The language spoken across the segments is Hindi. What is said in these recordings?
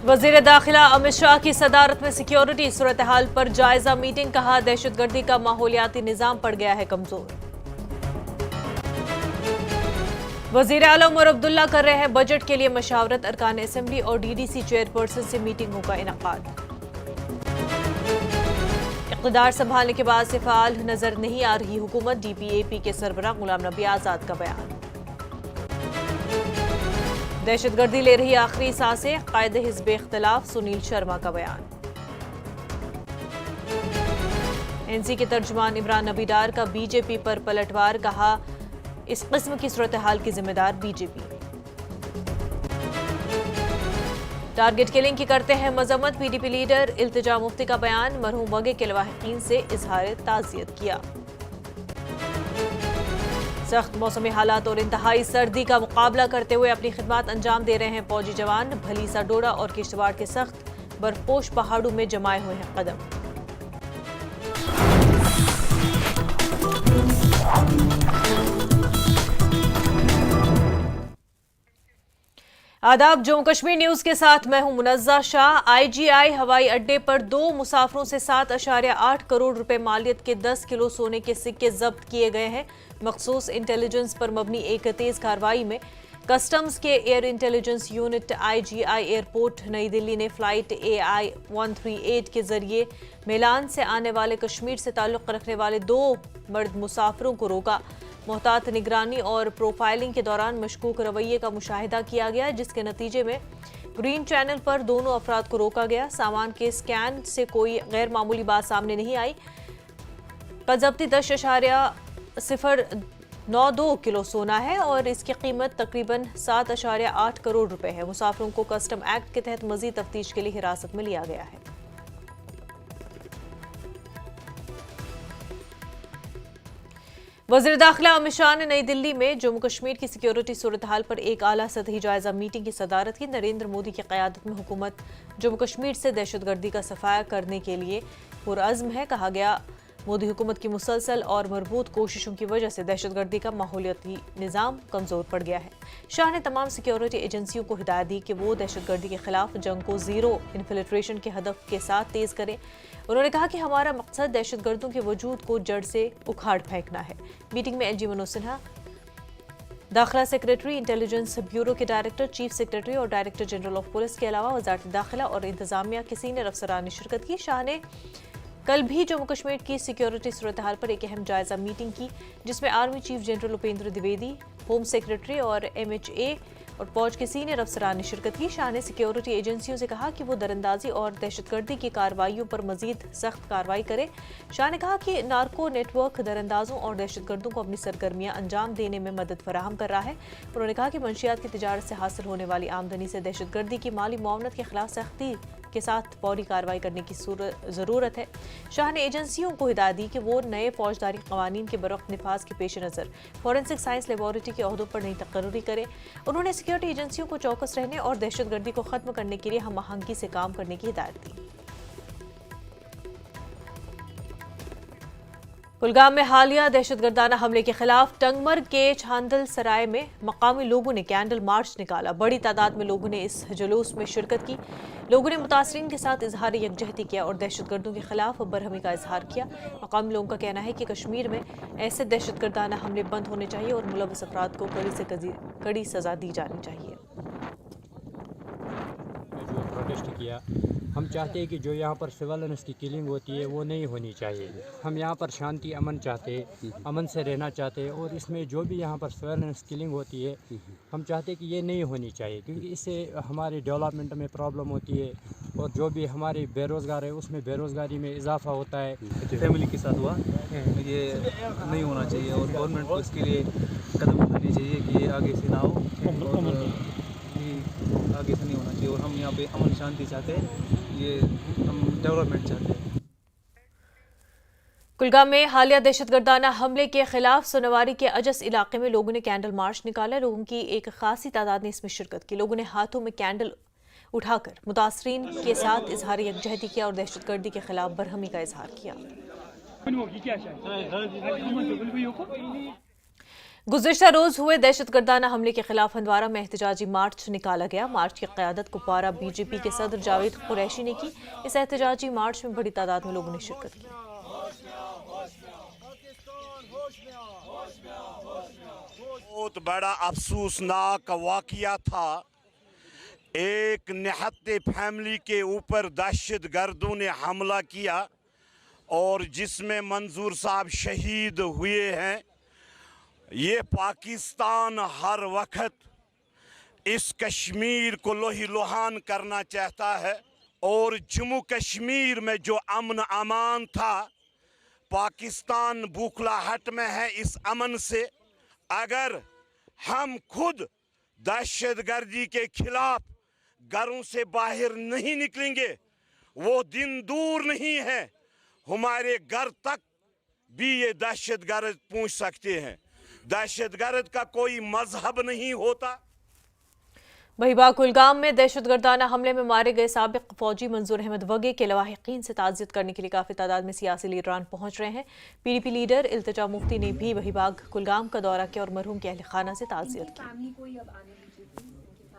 वजीर दाखिला अमित शाह की सदारत में सिक्योरिटी सूरत हाल पर जायजा मीटिंग। कहा दहशतगर्दी का माहौलियाती निजाम पड़ गया है कमजोर। वजीर आला उमर अब्दुल्ला कर रहे हैं बजट के लिए मशावरत। अरकान असेंबली और डीडीसी चेयरपर्सन से मीटिंगों का इनेकाद। इक़्तिदार संभालने के बाद से फाल नजर नहीं आ रही हुकूमत। डीपीएपी के सरबराह गुलाम नबी आजाद का बयान। दहशतगर्दी ले रही आखिरी सांसें। कायदे हिज़्ब इख्तिलाफ सुनील शर्मा का बयान। एनसी के तर्जुमान इमरान नबी डार का बीजेपी पर पलटवार। कहा इस किस्म की सूरत हाल की जिम्मेदार बीजेपी। टारगेट किलिंग की करते हैं मजम्मत। पीडीपी लीडर इल्तिजा मुफ्ती का बयान। मरहूम वगे के लवाहिकीन से इजहार ताज़ियत किया। सख्त मौसमी हालात और इंतहाई सर्दी का मुकाबला करते हुए अपनी खिदमत अंजाम दे रहे हैं फौजी जवान। भलीसा, डोडा और किश्तवाड़ के सख्त बर्फपोश पहाड़ों में जमाए हुए हैं कदम। आदाब, जम्मू कश्मीर न्यूज के साथ मैं हूं मुनज़्ज़ा शाह। आईजीआई हवाई अड्डे पर 2 मुसाफिरों से 7.8 करोड़ रुपए मालियत के 10 किलो सोने के सिक्के जब्त किए गए हैं। मखसूस इंटेलिजेंस पर मबनी एक तेज कार्रवाई में कस्टम्स के air intelligence unit IGI airport नई दिल्ली ने फ्लाइट AI 138 के जरिए मेलान से आने वाले कश्मीर से ताल्लुक़ रखने वाले 2 मर्द मुसाफिरों को रोका। मोहतात निगरानी और प्रोफाइलिंग के दौरान मशकूक रवैये का मुशाहिदा किया गया, जिसके नतीजे में ग्रीन चैनल पर दोनों अफराद को रोका गया। सामान के स्कैन से कोई गैर मामूली बात सामने नहीं आई। ज़ब्ती 10.092 किलो सोना है और इसकी कीमत तकरीबन 7.8 करोड़ रुपए है। मुसाफिरों को कस्टम एक्ट के तहत मजीद तफ्तीश के लिए हिरासत में लिया गया है। वज़ीर दाखिला अमित शाह ने नई दिल्ली में जम्मू कश्मीर की सिक्योरिटी सूरत हाल पर एक आला सतही जायजा मीटिंग की सदारत की। नरेंद्र मोदी की क़यादत में हुकूमत जम्मू कश्मीर से दहशतगर्दी का सफाया करने के लिए पुरअज़्म है। कहा गया मोदी हुकूमत की मुसलसल और मरबूत कोशिशों की वजह से दहशतगर्दी का माहौलियाती निज़ाम कमज़ोर पड़ गया है। शाह ने तमाम सिक्योरिटी एजेंसियों को हिदायत दी कि वो दहशतगर्दी के खिलाफ जंग को ज़ीरो इन्फिल्ट्रेशन के हदफ के साथ तेज़ करें। उन्होंने कहा कि हमारा मकसद दहशतगर्दों के वजूद को जड़ से उखाड़ फेंकना है। मीटिंग में एलजी मनोज सिन्हा, दाखिला सेक्रेटरी, इंटेलिजेंस ब्यूरो के डायरेक्टर, चीफ सेक्रेटरी और डायरेक्टर जनरल ऑफ पुलिस के अलावा वजारत दाखिला और इंतजामिया के सीनियर अफसरान ने शिरकत की। शाह ने कल भी जम्मू कश्मीर की सिक्योरिटी सूरत हाल पर एक अहम जायजा मीटिंग की, जिसमें army chief general Upendra Dwivedi, home secretary और MHA और फौज के सीनियर अफसरान ने शिरकत की। शाह ने सिक्योरिटी एजेंसियों से कहा कि वो दरअंदाजी और दहशतगर्दी की कार्रवाइयों पर मजीद सख्त कार्रवाई करे। शाह ने कहा कि नार्को नेटवर्क दरअंदाजों और दहशतगर्दों को अपनी सरगर्मियां अंजाम देने में मदद फराहम कर रहा है। उन्होंने कहा कि मंशियात की तिजारत से हासिल होने वाली आमदनी से दहशतगर्दी की माली मुआवनत के खिलाफ सख्ती के साथ फौरी कार्रवाई करने की ज़रूरत है। शाह ने एजेंसियों को हिदायत दी कि वो नए फौजदारी कवानीन के बरवक्त निफाज के पेश नज़र फॉरेंसिक साइंस लेबॉरेटरी के ओहदों पर नई तकर्री करें। उन्होंने सिक्योरिटी एजेंसियों को चौकस रहने और दहशतगर्दी को खत्म करने के लिए हम आहंगी से काम करने की हिदायत दी। कुलगाम में हालिया दहशतगर्दाना हमले के खिलाफ टंगमर्ग के छांदल सराय में मकामी लोगों ने कैंडल मार्च निकाला। बड़ी तादाद में लोगों ने इस जुलूस में शिरकत की। लोगों ने मुतासरीन के साथ इजहार यकजहती किया और दहशतगर्दों के खिलाफ बरहमी का इजहार किया। मकामी लोगों का कहना है कि कश्मीर में ऐसे दहशतगर्दाना हमले बंद होने चाहिए और मुलव्वस अफराद को कड़ी से कड़ी सजा दी जानी चाहिए। प्रोटेस्ट किया, हम चाहते हैं कि जो यहाँ पर सिविलियंस की किलिंग होती है वो नहीं होनी चाहिए। हम यहाँ पर शांति अमन चाहते, अमन से रहना चाहते और इसमें जो भी यहाँ पर सिविलियंस किलिंग होती है हम चाहते हैं कि ये नहीं होनी चाहिए, क्योंकि इससे हमारे डेवलपमेंट में प्रॉब्लम होती है और जो भी हमारे बेरोज़गार है उसमें बेरोज़गारी में इजाफा होता है। फैमिली के साथ हुआ, ये नहीं होना चाहिए और गवर्नमेंट को इसके लिए कदम उठाने चाहिए कि ये आगे से ना हो और आगे से नहीं होना चाहिए। और हम यहाँ पे अमन शांति चाहते हैं, ये हम डेवलपमेंट चाहते हैं। कुलगाम में हालिया दहशतगर्दाना हमले के खिलाफ सोनवारी के अजस इलाके में लोगों ने कैंडल मार्च निकाला। लोगों की एक खासी तादाद ने इसमें शिरकत की। लोगों ने हाथों में कैंडल उठाकर मुतासरीन के साथ इजहार यकजहती किया और दहशतगर्दी के खिलाफ बरहमी का इजहार किया। गुज़िश्ता रोज हुए दहशतगर्दाना हमले के खिलाफ हंदवारा में एहतजाजी मार्च निकाला गया। मार्च की क़यादत कुपवारा बीजेपी के सदर जावेद कुरैशी ने की। इस एहतजाजी मार्च में बड़ी तादाद में लोगों ने शिरकत की। बहुत बड़ा अफसोसनाक वाक़या था। एक निहत्ते फैमिली के ऊपर दहशतगर्दों ने हमला किया और जिसमें मंजूर साहब शहीद हुए हैं। ये पाकिस्तान हर वक्त इस कश्मीर को लोही लोहान करना चाहता है और जम्मू कश्मीर में जो अमन अमान था, पाकिस्तान बूखलाहट में है इस अमन से। अगर हम खुद दहशतगर्दी के खिलाफ घरों से बाहर नहीं निकलेंगे, वो दिन दूर नहीं है, हमारे घर तक भी ये दहशतगर्द पहुंच सकते हैं। दहशतगर्द का कोई मजहब नहीं होता। बहिबाग कुलगाम में दहशतगर्दाना हमले में मारे गए साबिक फौजी मंजूर अहमद वगे के लवाहिकीन से ताज़ियत करने के लिए काफ़ी तादाद में सियासी लीडरान पहुंच रहे हैं। पीडीपी लीडर इल्तिजा मुफ्ती ने भी बहिबाग कुलगाम का दौरा किया और मरहूम के अहल खाना से ताज़ियत की।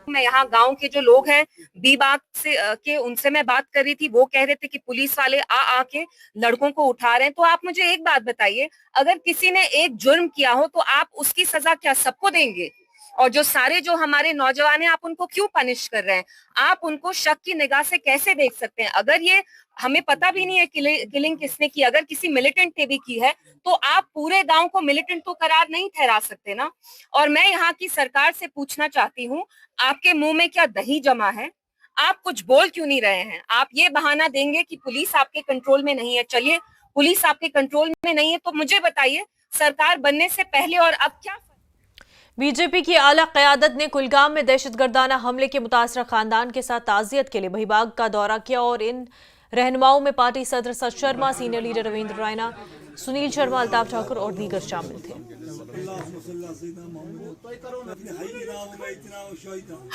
मैं यहाँ गांव के जो लोग हैं बीबाग से के उनसे मैं बात कर रही थी। वो कह रहे थे कि पुलिस वाले आके लड़कों को उठा रहे हैं। तो आप मुझे एक बात बताइए, अगर किसी ने एक जुर्म किया हो तो आप उसकी सजा क्या सबको देंगे? और जो सारे जो हमारे नौजवान हैं, आप उनको क्यों पनिश कर रहे हैं? आप उनको शक की निगाह से कैसे देख सकते हैं? अगर ये हमें पता भी नहीं है किलिंग किसने की, अगर किसी मिलिटेंट ने भी की है तो आप पूरे गांव को मिलिटेंट तो करार नहीं ठहरा सकते ना। और मैं यहाँ की सरकार से पूछना चाहती हूँ, आपके मुंह में क्या दही जमा है? आप कुछ बोल क्यों नहीं रहे हैं? आप ये बहाना देंगे कि पुलिस आपके कंट्रोल में नहीं है। चलिए, पुलिस आपके कंट्रोल में नहीं है तो मुझे बताइए, सरकार बनने से पहले और अब क्या? बीजेपी की आला क़यादत ने कुलगाम में दहशतगर्दाना हमले के मुतासरा खानदान के साथ ताज़ियत के लिए बहिबाग का दौरा किया और इन रहनुमाओं में पार्टी सदर सच शर्मा, सीनियर लीडर रविंद्र रायना, सुनील शर्मा, अल्ताफ ठाकुर और दीगर शामिल थे।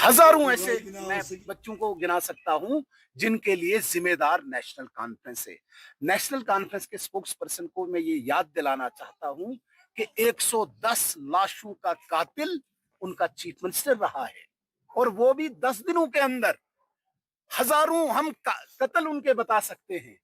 हजारों ऐसे मैं बच्चों को गिना सकता हूं जिनके लिए जिम्मेदार नेशनल कॉन्फ्रेंस है। नेशनल कॉन्फ्रेंस के स्पोक्स पर्सन को मैं ये याद दिलाना चाहता हूं कि 110 लाशों का कातिल उनका चीफ मिनिस्टर रहा है और वो भी 10 दिनों के अंदर। हजारों हम कत्ल उनके बता सकते हैं,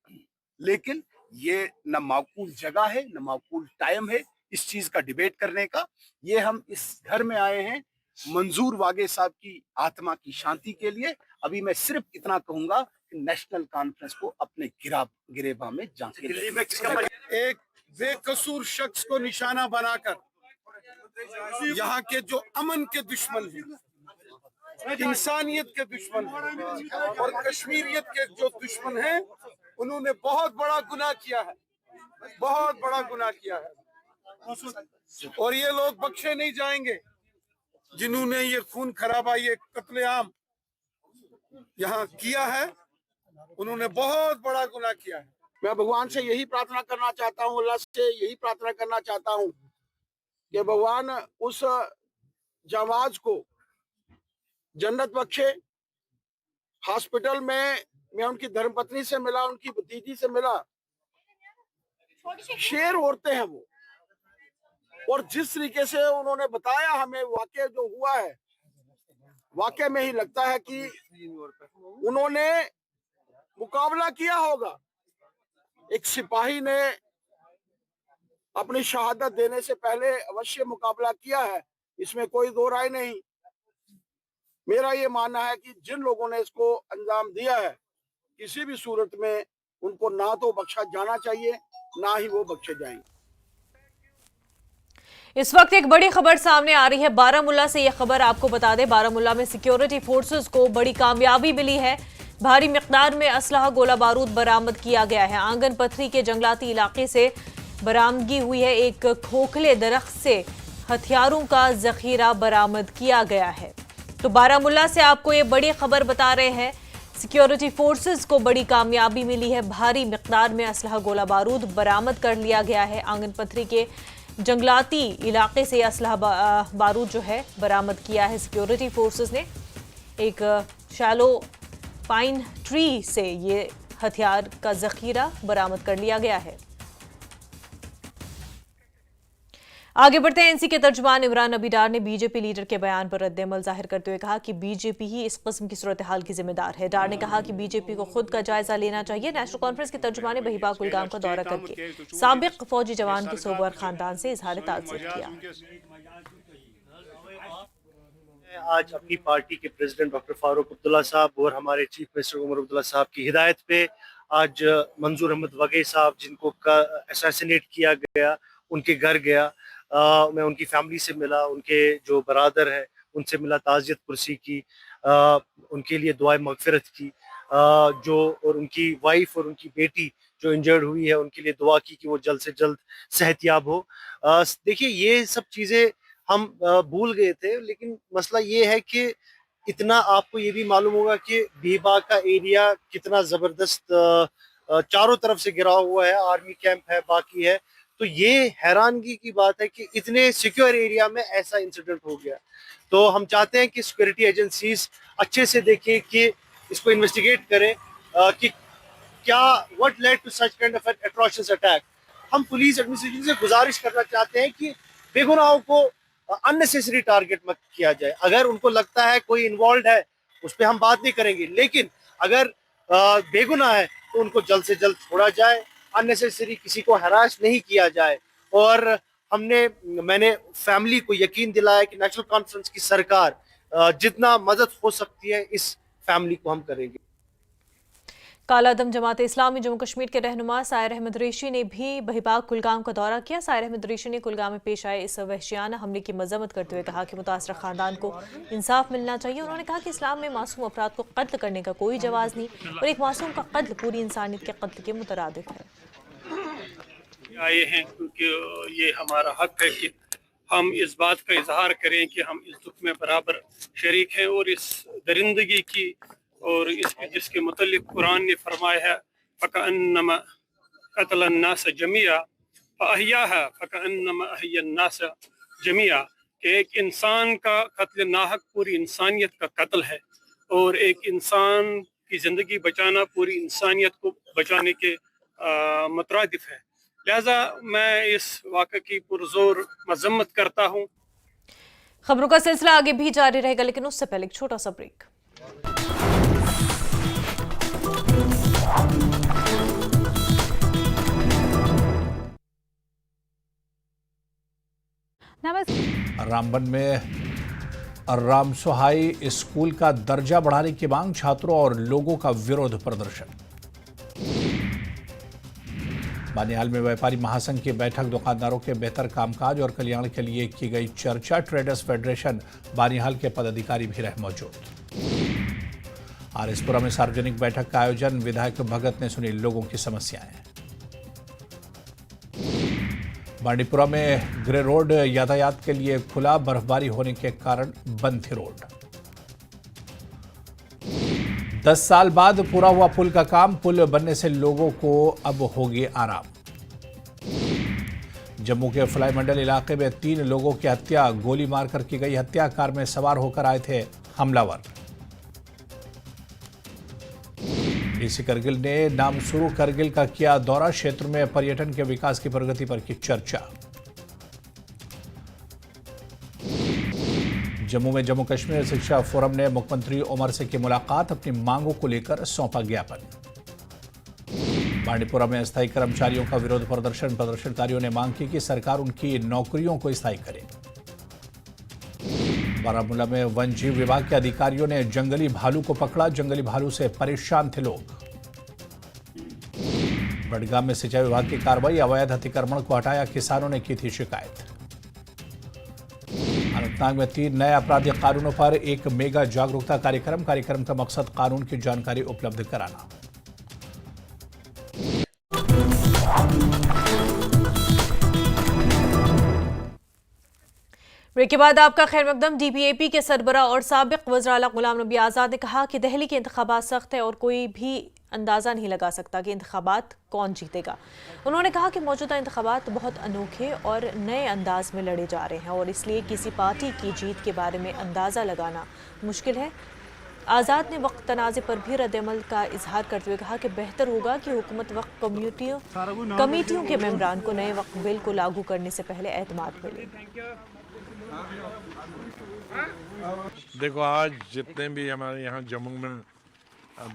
लेकिन ये न माकूल जगह है न माकूल टाइम है इस चीज का डिबेट करने का। ये हम इस घर में आए हैं मंजूर वागे साहब की आत्मा की शांति के लिए। अभी मैं सिर्फ इतना कहूंगा कि नेशनल कॉन्फ्रेंस को अपने गिरेबान में जांच एक बेकसूर शख्स को निशाना बनाकर यहाँ के जो अमन के दुश्मन हैं, इंसानियत के दुश्मन हैं और कश्मीरियत के जो दुश्मन हैं, उन्होंने बहुत बड़ा गुनाह किया है, बहुत बड़ा गुनाह किया है और ये लोग बख्शे नहीं जाएंगे। जिन्होंने ये खून खराबा, ये कत्लेआम यहाँ किया है, उन्होंने बहुत बड़ा गुनाह किया है। मैं भगवान से यही प्रार्थना करना चाहता हूँ, अल्लाह से यही प्रार्थना करना चाहता हूँ कि भगवान उस जावाज को जन्नत बख्शे। हॉस्पिटल में मैं उनकी धर्मपत्नी से मिला, उनकी भतीजी से मिला। शेर औरतें हैं वो, और जिस तरीके से उन्होंने बताया हमें वाकया जो हुआ है, वाकया में ही लगता है कि उन्होंने मुकाबला किया होगा। एक सिपाही ने अपनी शहादत देने से पहले अवश्य मुकाबला किया है, इसमें कोई दो राय नहीं। मेरा ये मानना है कि जिन लोगों ने इसको अंजाम दिया है, किसी भी सूरत में उनको ना तो बख्शा जाना चाहिए, ना ही वो बख्शे जाएंगे। इस वक्त एक बड़ी खबर सामने आ रही है बारामुल्ला से। यह खबर आपको बता दें, बारामुल्ला में सिक्योरिटी फोर्सेस को बड़ी कामयाबी मिली है। भारी मिकदार में असलहा गोला बारूद बरामद किया गया है। आंगन पथरी के जंगलाती इलाके से बरामदगी हुई है। एक खोखले दरख्त से हथियारों का जखीरा बरामद किया गया है। तो बारामुल्ला से आपको ये बड़ी खबर बता रहे हैं, सिक्योरिटी फोर्सेस को बड़ी कामयाबी मिली है। भारी मिकदार में असलहा गोला बारूद बरामद कर लिया गया है। आंगन पथरी के जंगलाती इलाके से असलहा बारूद जो है बरामद किया है सिक्योरिटी फोर्सेस ने। एक शैलो पाइन ट्री से ये हथियार का जखीरा बरामद कर लिया गया है। आगे बढ़ते हैं। एनसी के तर्जुमान इमरान नबी डार ने बीजेपी लीडर के बयान पर रद्द-ए-अमल जाहिर करते हुए कहा कि बीजेपी ही इस किस्म की सूरत हाल की जिम्मेदार है। डार ने कहा कि बीजेपी को खुद का जायजा लेना चाहिए। नेशनल कॉन्फ्रेंस के तर्जुमान ने बहिबा कुलगाम का दौरा करके साबिक फौजी जवान के सोबर खानदान से इजहार ताज़्ज़ुब किया। आज अपनी पार्टी के प्रेसिडेंट डॉक्टर फारूक अब्दुल्ला साहब और हमारे चीफ मिनिस्टर उमर अब्दुल्ला साहब की हिदायत पे आज मंजूर अहमद वगई साहब जिनको असैसिनेट किया गया उनके घर गया। मैं उनकी फैमिली से मिला, उनके जो बरादर हैं उनसे मिला, ताज़ियत पुरसी की, उनके लिए दुआए मगफिरत की, और उनकी वाइफ और उनकी बेटी जो इंजर्ड हुई है उनके लिए दुआ की कि वो जल्द से जल्द सेहतयाब हो। देखिए ये सब चीज़ें हम भूल गए थे, लेकिन मसला ये है कि इतना आपको ये भी मालूम होगा कि बीबा का एरिया कितना ज़बरदस्त चारों तरफ से घिरा हुआ है, आर्मी कैंप है, बाकी है। तो ये हैरानगी की बात है कि इतने सिक्योर एरिया में ऐसा इंसिडेंट हो गया। तो हम चाहते हैं कि सिक्योरिटी एजेंसीज अच्छे से देखें कि इसको इन्वेस्टिगेट करें कि क्या what led to such kind of atrocious attack. हम पुलिस एडमिनिस्ट्रेशन से गुजारिश करना चाहते हैं कि बेगुनाहों को अननेसेसरी टारगेट मत किया जाए। अगर उनको लगता है कोई इन्वॉल्व है उस पर हम बात नहीं करेंगे, लेकिन अगर बेगुनाह है तो उनको जल्द से जल्द छोड़ा जाए, अननेसेसरी किसी को हरास नहीं किया जाए। और मैंने फैमिली को यकीन दिलाया कि नेशनल कॉन्फ्रेंस की सरकार जितना मदद हो सकती है इस फैमिली को हम करेंगे। कालादम जमात इस्लामी जम्मू कश्मीर के रहनुमा सायर अहमद रेशी ने भी बहिबाग कुलगाम का दौरा किया। सायर अहमद रेशी ने कुलगाम में पेश आए इस वहशियाना हमले की मजम्मत करते हुए कहा कि मुतासरा खानदान को इंसाफ मिलना चाहिए। उन्होंने कहा कि इस्लाम में मासूम अफराद को कत्ल करने का कोई जवाज नहीं और एक मासूम का कत्ल पूरी इंसानियत के कत्ल के मुतरादिफ है। आए हैं क्योंकि ये हमारा हक है कि हम इस बात का इजहार करें कि हम इस दुख में बराबर शरीक हैं और इस दरिंदगी की और इसके जिसके मुतल्लिक कुरान ने फरमाया है फ़कअन्नमा क़तलन्नास जमिया फ़अहयाहा फ़कअन्नमा अहयन्नास जमिया, कि एक इंसान का कत्ल नाहक पूरी इंसानियत का कत्ल है और एक इंसान की ज़िंदगी बचाना पूरी इंसानियत को बचाने के मुतरादिफ है। लिहाजा मैं इस वाक़े की पुरज़ोर मज़म्मत करता हूँ। खबरों का सिलसिला आगे भी जारी रहेगा, लेकिन उससे पहले एक छोटा सा ब्रेक। रामबन में राम सुहाई स्कूल का दर्जा बढ़ाने की मांग, छात्रों और लोगों का विरोध प्रदर्शन। बानियाल में व्यापारी महासंघ की बैठक, दुकानदारों के बेहतर कामकाज और कल्याण के लिए की गई चर्चा। ट्रेडर्स फेडरेशन बानियाल के पदाधिकारी भी रहे मौजूद। आरएसपुरा में सार्वजनिक बैठक का आयोजन, विधायक भगत ने सुनी लोगों की समस्याएं। बांडीपुरा में ग्रे रोड यातायात के लिए खुला, बर्फबारी होने के कारण बंद थी रोड। 10 साल बाद पूरा हुआ पुल का काम, पुल बनने से लोगों को अब होगी आराम। जम्मू के फ्लाई मंडल इलाके में 3 लोगों की हत्या, गोली मारकर की गई हत्या। कार में सवार होकर आए थे हमलावर। डीसी करगिल ने नामसुरू करगिल का किया दौरा, क्षेत्र में पर्यटन के विकास की प्रगति पर की चर्चा। जम्मू में जम्मू कश्मीर शिक्षा फोरम ने मुख्यमंत्री उमर से की मुलाकात, अपनी मांगों को लेकर सौंपा ज्ञापन। बांडीपुरा में अस्थायी कर्मचारियों का विरोध प्रदर्शन, प्रदर्शनकारियों ने मांग की कि सरकार उनकी नौकरियों को स्थायी करे। बारामूला में वन जीव विभाग के अधिकारियों ने जंगली भालू को पकड़ा, जंगली भालू से परेशान थे लोग। बडगाम में सिंचाई विभाग की कार्रवाई, अवैध अतिक्रमण को हटाया, किसानों ने की थी शिकायत। अनंतनाग में 3 नए आपराधिक कानूनों पर एक मेगा जागरूकता कार्यक्रम, कार्यक्रम का मकसद कानून की जानकारी उपलब्ध कराना। ब्रेक के बाद आपका खैर मकदम। डीपीएपी के सरबरा और साबिक वज़ीर आला गुलाम नबी आज़ाद ने कहा कि दिल्ली के इंतखाबात सख्त है और कोई भी अंदाज़ा नहीं लगा सकता कि इंतखाबात कौन जीतेगा। उन्होंने कहा कि मौजूदा इंतखाबात बहुत अनोखे और नए अंदाज में लड़े जा रहे हैं और इसलिए किसी पार्टी की जीत के बारे में अंदाज़ा लगाना मुश्किल है। आज़ाद ने वक्त तनाज़े पर भी रद्दअमल का इजहार करते हुए कहा कि बेहतर होगा कि हुकूमत वक्त कमेटियों के मेंबरान को नए वक्त बिल को लागू करने से पहले एतमाद मिले। देखो, आज जितने भी हमारे यहाँ जम्मू में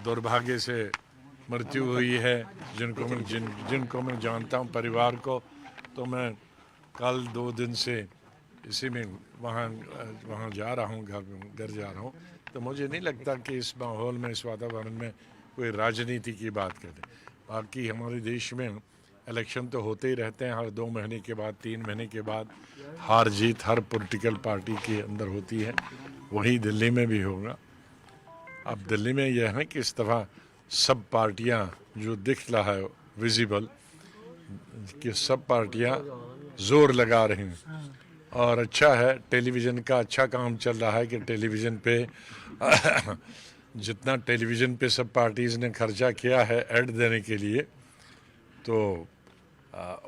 दुर्भाग्य से मृत्यु हुई है, जिनको मैं जानता हूँ परिवार को, तो मैं कल 2 दिन से इसी में वहाँ जा रहा हूँ, घर जा रहा हूँ। तो मुझे नहीं लगता कि इस माहौल में, इस वातावरण में कोई राजनीति की बात करें। बाकी हमारे देश में इलेक्शन तो होते ही रहते हैं, हर 2 महीने के बाद, 3 महीने के बाद हार जीत हर पॉलिटिकल पार्टी के अंदर होती है। वही दिल्ली में भी होगा। अब दिल्ली में यह है कि इस दफ़ा सब पार्टियां जो दिख रहा है विजिबल कि सब पार्टियां जोर लगा रही हैं, और अच्छा है, टेलीविज़न का अच्छा काम चल रहा है कि टेलीविज़न पे जितना टेलीविज़न पे सब पार्टीज़ ने खर्चा किया है ऐड देने के लिए, तो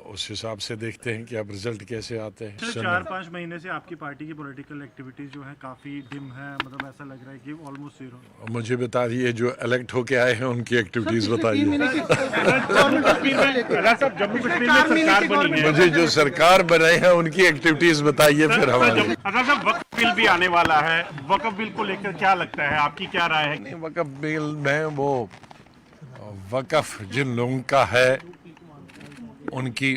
उस हिसाब से देखते हैं कि अब रिजल्ट कैसे आते हैं। 4-5 महीने से आपकी पार्टी की पॉलिटिकल एक्टिविटीज जो है काफ़ी डिम है, मतलब ऐसा लग रहा है कि ऑलमोस्ट जीरो। मुझे बता दिए जो इलेक्ट होके आए हैं उनकी एक्टिविटीज़ बताइए। मुझे जो सरकार बनाई है उनकी एक्टिविटीज़ बताइए फिर हमारे। वक्फ बिल भी आने वाला है, वक्फ बिल को लेकर क्या लगता है, आपकी क्या राय है? वक्फ बिल में वो वक्फ जिन लोगों का है उनकी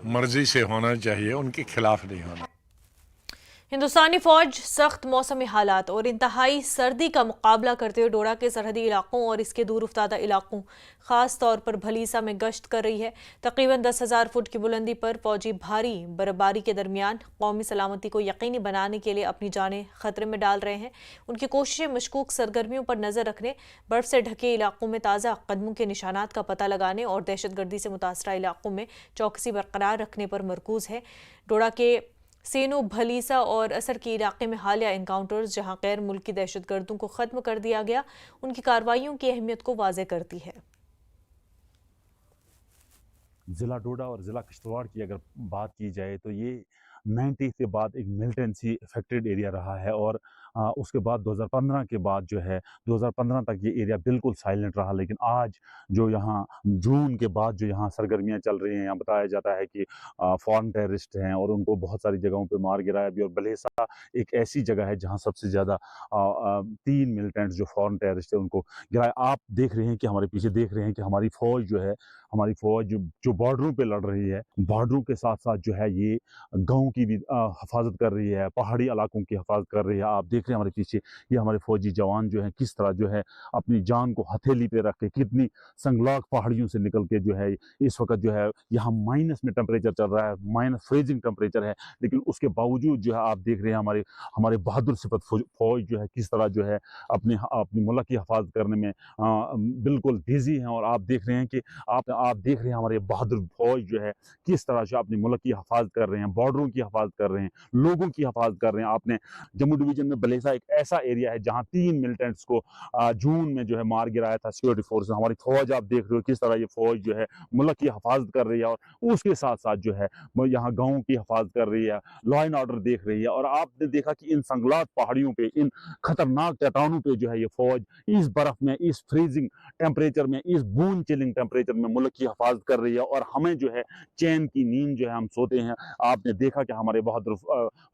मर्जी से होना चाहिए, उनके खिलाफ नहीं होना। हिंदुस्तानी फौज सख्त मौसमी हालात और इंतहाई सर्दी का मुकाबला करते हुए डोडा के सरहदी इलाकों और इसके दूर उफ्तादा इलाकों, खास तौर पर भलीसा में गश्त कर रही है। तकरीबन 10,000 फुट की बुलंदी पर फौजी भारी बर्फबारी के दरमियान कौमी सलामती को यकीनी बनाने के लिए अपनी जानें खतरे में डाल रहे हैं। उनकी कोशिशें मशकूक सरगर्मियों पर नजर रखने, बर्फ से ढके इलाकों में ताज़ा कदमों के निशानात का पता लगाने और दहशतगर्दी से मुतासरा इलाकों में चौकसी बरकरार रखने पर मरकूज है। डोडा के सेनो, भलीसा और असर के इलाके में हालिया इनकाउंटर्स, जहां गैर मुल्की दहशतगर्दों को खत्म कर दिया गया, उनकी कार्रवाइयों की अहमियत को वाज़े करती है। ज़िला डोडा और ज़िला किश्तवाड़ की अगर बात की जाए तो ये 90 के बाद एक मिलिटेंसी अफेक्टेड एरिया रहा है, और उसके बाद 2015 के बाद जो है 2015 तक ये एरिया बिल्कुल साइलेंट रहा। लेकिन आज जो यहाँ जून के बाद जो यहाँ सरगर्मियाँ चल रही हैं, यहाँ बताया जाता है कि फॉरेन टेररिस्ट हैं और उनको बहुत सारी जगहों पे मार गिराया भी। और भलेसा एक ऐसी जगह है जहाँ सबसे ज़्यादा 3 मिलिटेंट्स जो फॉरेन टेररिस्ट है उनको गिराया। आप देख रहे हैं कि हमारे पीछे देख रहे हैं कि हमारी फ़ौज जो है, हमारी फ़ौज जो बॉर्डरों पे लड़ रही है, बॉर्डरों के साथ साथ जो है ये गाँव की भी हिफाजत कर रही है, पहाड़ी इलाकों की हिफाजत कर रही है। आप देख रहे हैं हमारे पीछे ये हमारे फौजी जवान जो है किस तरह जो है अपनी जान को हथेली पे रख के, कितनी संगलाक पहाड़ियों से निकल के जो है इस वक्त जो है यहाँ माइनस में टेम्परेचर चल रहा है, माइनस फ्रीजिंग टेम्परेचर है, लेकिन उसके बावजूद जो है आप देख रहे हैं हमारे बहादुर सिफत फौज जो है किस तरह जो है अपनी मुल्क की हिफाजत करने में बिल्कुल बिजी हैं। और आप देख रहे हैं कि आप देख रहे हैं हमारे बहादुर फौज जो है किस तरह से अपनी मुल्क की हिफाजत कर रहे हैं, बॉर्डरों की हिफाजत कर रहे हैं, लोगों की हिफाजत कर रहे हैं। आपने जम्मू डिवीजन में भलेसा एक ऐसा एरिया है जहां 3 मिलिटेंट्स को जून में जो है मार गिराया था सिक्योरिटी फोर्स। हमारी फौज आप देख रहे हो किस तरह ये फौज जो है मुल्क की हिफाजत कर रही है, और उसके साथ साथ जो है यहाँ गाँव की हिफाजत कर रही है, लॉ एंड ऑर्डर देख रही है। और आपने देखा कि इन संगलात पहाड़ियों पे, इन खतरनाक चट्टानों पे जो है ये फौज इस बर्फ में, इस फ्रीजिंग टेम्परेचर में, इस बूंद चिलिंग टेम्परेचर में मुल्क की हिफाजत कर रही है। और हमें जो है चैन की नींद जो है हम सोते हैं। आपने देखा कि हमारे बहादुर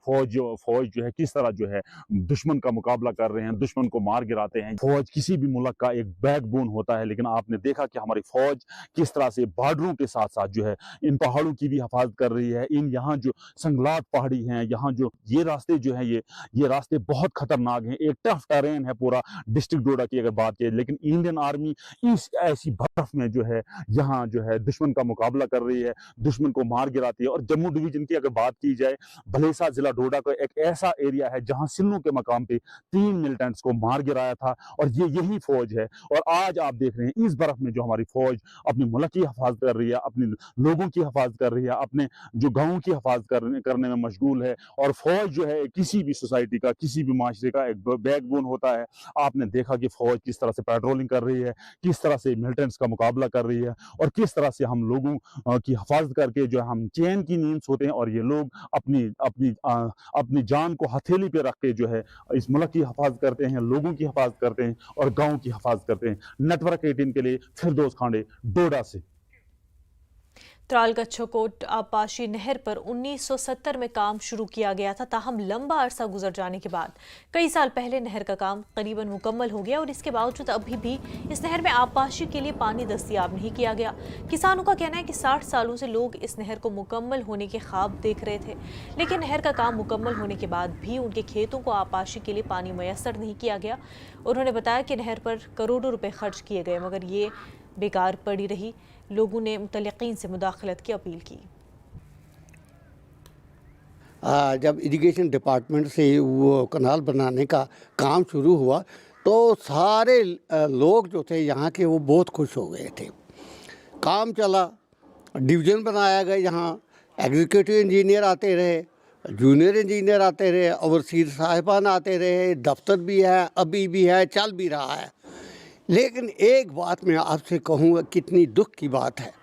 फौज जो है किस तरह जो है दुश्मन का मुकाबला कर रहे हैं, दुश्मन को मार गिराते हैं। फौज किसी भी मुल्क का एक बैकबोन होता है, लेकिन आपने देखा कि हमारी फौज किस तरह से बॉर्डरों के साथ साथ जो है इन पहाड़ों की भी हिफाजत कर रही है। इन यहाँ जो संगलात पहाड़ी हैं, यहाँ जो ये रास्ते जो है ये रास्ते बहुत खतरनाक हैं, एक टफ टेरेन है पूरा डिस्ट्रिक्ट डोडा की अगर बात करें। लेकिन इंडियन आर्मी इस ऐसी बर्फ में जो है यहाँ जो है दुश्मन का मुकाबला कर रही है, दुश्मन को मार गिराती है। और जम्मू डिवीजन की अगर बात की जाए, भलेसा जिला डोडा का एक ऐसा एरिया है जहां सिन्नू के मकाम पे 3 मिलिटेंट्स को मार गिराया था, और ये यही फौज है। और आज आप देख रहे हैं इस बर्फ में जो हमारी फौज अपनी मुल्क की हिफाजत कर रही है, अपने लोगों की हिफाजत कर रही है, अपने जो गाँव की हिफाजत करने में मशगूल है। और फौज जो है किसी भी सोसाइटी का, किसी भी माशरे का एक बैकबोन होता है। आपने देखा कि फौज किस तरह से पेट्रोलिंग कर रही है, किस तरह से मिलिटेंट्स का मुकाबला कर रही है, और किस तरह से हम लोगों की हिफाजत करके जो है हम चैन की नींद सोते हैं, और ये लोग अपनी जान को हथेली पे रख के जो है इस मुल्क की हिफाजत करते हैं, लोगों की हिफाजत करते हैं और गाँव की हिफाजत करते हैं। नेटवर्क 18 के लिए फिरदौस खांडे, डोडा से। त्रालगच्छोकोट आबपाशी नहर पर 1970 में काम शुरू किया गया था, ताहम लंबा अरसा गुजर जाने के बाद कई साल पहले नहर का काम करीबन मुकम्मल हो गया और इसके बावजूद अभी भी इस नहर में आबपाशी के लिए पानी दस्तयाब नहीं किया गया। किसानों का कहना है कि 60 सालों से लोग इस नहर को मुकम्मल होने के ख्वाब देख रहे थे, लेकिन नहर का काम मुकम्मल होने के बाद भी उनके खेतों को आबपाशी के लिए पानी मैसर नहीं किया गया। उन्होंने बताया कि नहर पर करोड़ों रुपए खर्च किए गए मगर ये बेकार पड़ी रही। लोगों ने मुतल्लिकीन से मुदाखलत की अपील की। जब इरिगेशन डिपार्टमेंट से वो कनाल बनाने का काम शुरू हुआ तो सारे लोग जो थे यहाँ के वो बहुत खुश हो गए थे। काम चला, डिवीज़न बनाया गया, यहाँ एग्जीक्यूटिव इंजीनियर आते रहे, जूनियर इंजीनियर आते रहे, ओवरसीर साहिबान आते रहे, दफ्तर भी है, अभी भी है, चल भी रहा है। लेकिन एक बात मैं आपसे कहूँगा, कितनी दुख की बात है,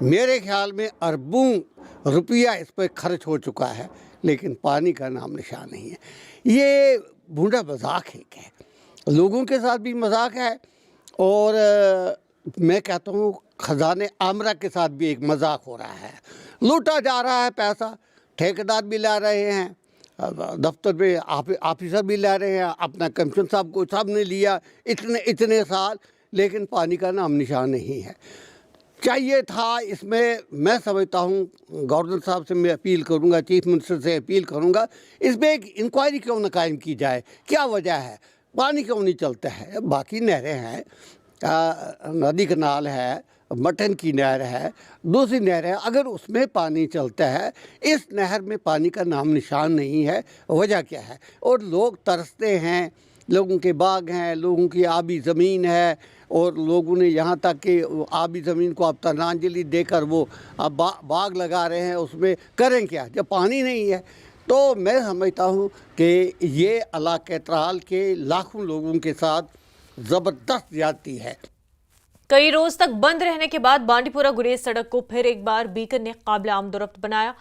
मेरे ख्याल में अरबों रुपया इस पर खर्च हो चुका है लेकिन पानी का नाम निशान नहीं है। ये भूंडा मजाक है, लोगों के साथ भी मजाक है और मैं कहता हूँ ख़जाने आमरा के साथ भी एक मजाक हो रहा है। लूटा जा रहा है पैसा, ठेकेदार भी ला रहे हैं, दफ्तर में ऑफिसर भी ला रहे हैं, अपना कमीशन साहब को सब ने लिया इतने साल, लेकिन पानी का नाम निशान नहीं है। चाहिए था इसमें, मैं समझता हूँ गवर्नर साहब से मैं अपील करूँगा, चीफ मिनिस्टर से अपील करूँगा, इसमें एक इंक्वायरी क्यों न कायम की जाए, क्या वजह है, पानी क्यों नहीं चलता है। बाकी नहरें हैं, नदी कनाल है, मटन की नहर है, दूसरी नहर है, अगर उसमें पानी चलता है, इस नहर में पानी का नाम निशान नहीं है, वजह क्या है। और लोग तरसते हैं, लोगों के बाग हैं, लोगों की आबी ज़मीन है और लोगों ने यहाँ तक कि आबी ज़मीन को अब तिलांजलि देकर वो अब बाग लगा रहे हैं, उसमें करें क्या जब पानी नहीं है। तो मैं समझता हूँ कि ये इलाके त्राल के लाखों लोगों के साथ ज़बरदस्त ज़्यादती है। कई रोज तक बंद रहने के बाद बांडीपुरा गुरेज सड़क को फिर एक बार बीकन ने काबिल आमदोरफ्त बनाया।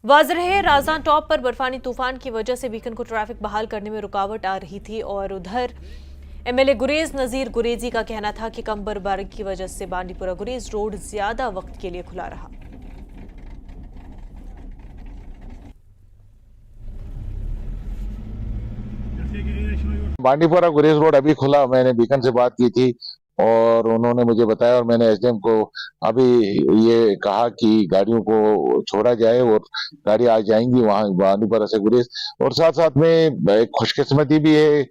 वाज़ेह है, राजान टॉप पर बर्फानी तूफान की वजह से बीकन को ट्रैफिक बहाल करने में रुकावट आ रही थी और उधर एमएलए गुरेज नज़ीर गुरेजी का कहना था कि कम बर्फबारी की वजह से बांडीपुरा गुरेज रोड ज्यादा वक्त के लिए खुला रहा। बांडीपुरा गुरेज रोड अभी खुला, मैंने बीकन से बात की थी और उन्होंने मुझे बताया और मैंने एसडीएम को अभी ये कहा कि गाड़ियों को छोड़ा जाए और गाड़ी आ जाएंगी वहां बांडीपुरा से गुरेज। और साथ साथ में एक खुशकिस्मती भी है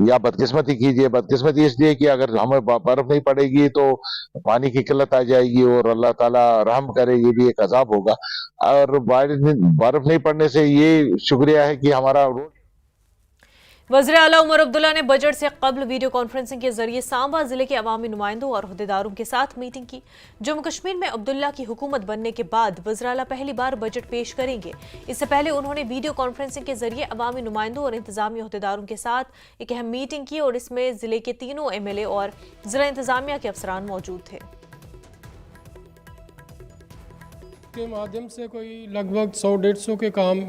या बदकिस्मती कीजिए, बदकिस्मती इसलिए कि अगर हमें बर्फ नहीं पड़ेगी तो पानी की किल्लत आ जाएगी और अल्लाह ताला रहम करे, ये भी एक अजाब होगा। और बर्फ नहीं पड़ने से ये शुक्रिया है कि हमारा रोड। वज़ीर आला उमर अब्दुल्ला ने बजट से कबल वीडियो कॉन्फ्रेंसिंग के जरिए सांबा जिले के अवामी नुमाइंदों और अहदेदारों के साथ मीटिंग की। जम्मू कश्मीर में अब्दुल्ला की हुकूमत बनने के बाद वज़ीर आला पहली बार बजट पेश करेंगे। इससे पहले उन्होंने वीडियो कॉन्फ्रेंसिंग के जरिए अवामी नुमाइंदों और इंतजामी अहदेदारों के साथ एक अहम मीटिंग की और इसमें जिले के तीनों एमएलए और जिला इंतजामिया के अफसरान मौजूद थे। के माध्यम से कोई लगभग 100-150 के काम,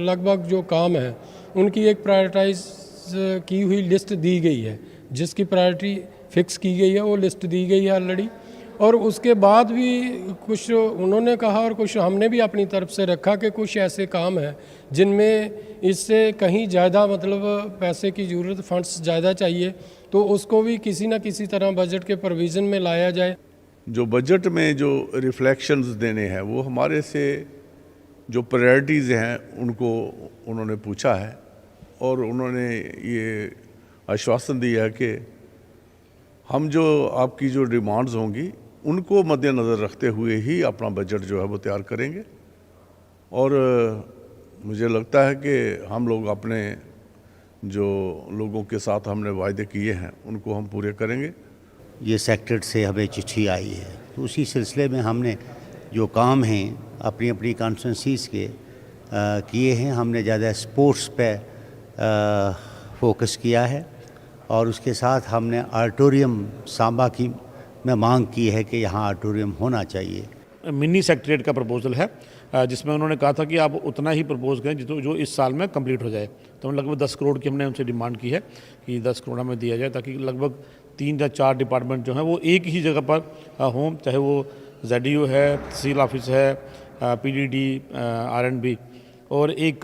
लगभग जो काम है उनकी एक प्रायोरिटाइज की हुई लिस्ट दी गई है, जिसकी प्रायोरिटी फिक्स की गई है, वो लिस्ट दी गई है ऑलरेडी। और उसके बाद भी कुछ उन्होंने कहा और कुछ हमने भी अपनी तरफ से रखा कि कुछ ऐसे काम हैं जिनमें इससे कहीं ज़्यादा मतलब पैसे की ज़रूरत, फंड्स ज़्यादा चाहिए, तो उसको भी किसी न किसी तरह बजट के प्रोविज़न में लाया जाए। जो बजट में जो रिफ्लेक्शंस देने हैं वो हमारे से जो प्रायोरिटीज़ हैं उनको उन्होंने पूछा है और उन्होंने ये आश्वासन दिया है कि हम जो आपकी जो डिमांड्स होंगी उनको मद्देनज़र रखते हुए ही अपना बजट जो है वो तैयार करेंगे। और मुझे लगता है कि हम लोग अपने जो लोगों के साथ हमने वायदे किए हैं उनको हम पूरे करेंगे। ये सेक्रेटरी से हमें चिट्ठी आई है तो उसी सिलसिले में हमने जो काम हैं अपनी अपनी कॉन्स्टिट्यूंसीज़ के किए हैं। हमने ज़्यादा स्पोर्ट्स पे फोकस किया है और उसके साथ हमने ऑडिटोरियम सांबा की में मांग की है कि यहाँ ऑडिटोरियम होना चाहिए। मिनी सेक्रेटरीट का प्रपोजल है जिसमें उन्होंने कहा था कि आप उतना ही प्रपोज करें जो इस साल में कंप्लीट हो जाए। तो लगभग 10 करोड़ की हमने उनसे डिमांड की है कि 10 करोड़ हमें दिया जाए, ताकि लगभग 3 या 4 डिपार्टमेंट जो हैं वो एक ही जगह पर हों, चाहे वो ZDO है, तहसील ऑफिस है, PDD, R&B और एक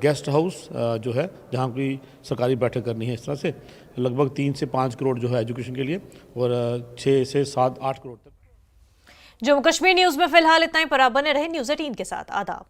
गेस्ट हाउस जो है जहाँ कोई सरकारी बैठक करनी है। इस तरह से लगभग 3 से 5 करोड़ जो है एजुकेशन के लिए और 6 से 7-8 करोड़ तक। जम्मू कश्मीर न्यूज में फिलहाल इतना ही, पर आप बने रहे न्यूज़ 18 के साथ। आदाब।